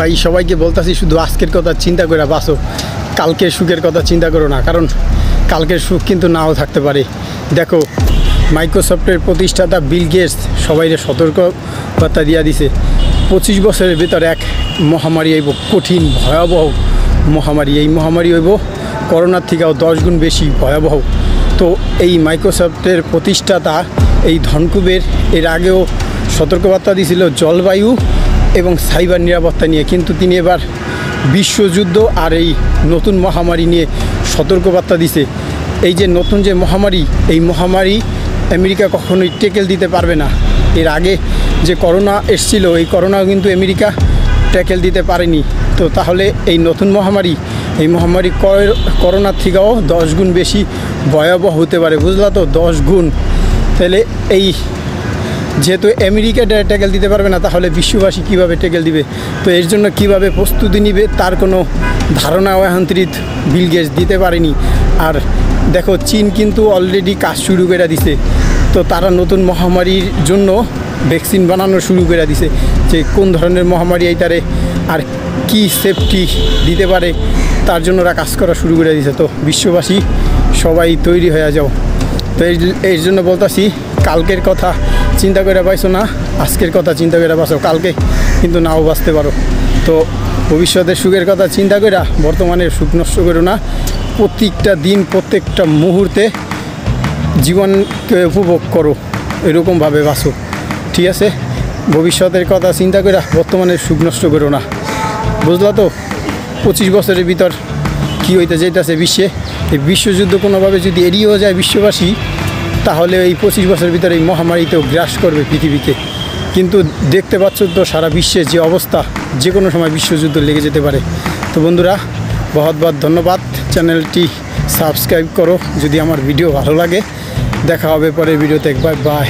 ভাই সবাইকে বলতাছি শুধু আজকের কথা চিন্তা করে বাঁচো, কালকের সুখের কথা চিন্তা করো না, কারণ কালকের সুখ কিন্তু নাও থাকতে পারে। দেখো, মাইক্রোসফটের প্রতিষ্ঠাতা বিল গেটস সবাইকে সতর্কবার্তা দিয়া দিছে 25 বছরের ভিতর এক মহামারী আইব, কঠিন ভয়াবহ মহামারী। এই মহামারী হইব করোনার থেকেও 10 গুণ বেশি ভয়াবহ। তো এই মাইক্রোসফটের প্রতিষ্ঠাতা এই ধনকুবের এর আগেও সতর্কবার্তা দিয়েছিল জলবায়ু এবং সাইবার নিরাপত্তা নিয়ে, কিন্তু তিনি এবার বিশ্বযুদ্ধ আর এই নতুন মহামারী নিয়ে সতর্কবার্তা দিছে। এই যে নতুন যে মহামারী, এই মহামারী আমেরিকা কখনোই ট্যাকেল দিতে পারবে না। এর আগে যে করোনা এসেছিল, এই করোনাও কিন্তু আমেরিকা ট্যাকেল দিতে পারেনি। তো তাহলে এই নতুন মহামারী, এই মহামারী করোনার থেকেও 10 গুণ বেশি ভয়াবহ হতে পারে, বুঝলা তো? 10 গুণ। তাহলে এই যেহেতু আমেরিকা ট্যাকেল দিতে পারবে না, তাহলে বিশ্ববাসী কীভাবে ট্যাকেল দিবে? তো এর জন্য কীভাবে প্রস্তুতি নিবে তার কোনো ধারণাও এখনত্রিত বিল গেটস দিতে পারেনি। আর দেখো, চীন কিন্তু অলরেডি কাজ শুরু করে দিছে। তো তারা নতুন মহামারীর জন্য ভ্যাকসিন বানানো শুরু করে দিছে, যে কোন ধরনের মহামারী এইটারে আর কি সেফটি দিতে পারে তার জন্য ওরা কাজ করা শুরু করে দিছে। তো বিশ্ববাসী সবাই তৈরি হয়ে যাও। তো এর জন্য বলতাছি, কালকের কথা চিন্তা করে পাইছো না, আজকের কথা চিন্তা করে বাঁচো, কালকে কিন্তু নাও বাঁচতে পারো। তো ভবিষ্যতের সুখের কথা চিন্তা করে বর্তমানের সুখ নষ্ট করো না। প্রত্যেকটা দিন, প্রত্যেকটা মুহূর্তে জীবনকে উপভোগ করো, এরকমভাবে বাঁচো, ঠিক আছে? ভবিষ্যতের কথা চিন্তা করে বর্তমানের সুখ নষ্ট করো না, বুঝলা তো? 25 বছরের ভিতর কী হইতে যাইতেছে বিশ্বে, এই বিশ্বযুদ্ধ কোনোভাবে যদি এড়িয়েও যায় বিশ্ববাসী, তাহলে এই 25 বছরের ভিতরে এই মহামারীতেও গ্রাস করবে পৃথিবীকে। কিন্তু দেখতে পাচ্ছ তো সারা বিশ্বের যে অবস্থা, যে কোনো সময় বিশ্বযুদ্ধ লেগে যেতে পারে। তো বন্ধুরা, বহুত বহুত ধন্যবাদ। চ্যানেলটি সাবস্ক্রাইব করো যদি আমার ভিডিও ভালো লাগে। দেখা হবে পরের ভিডিওতে। একবার বাই।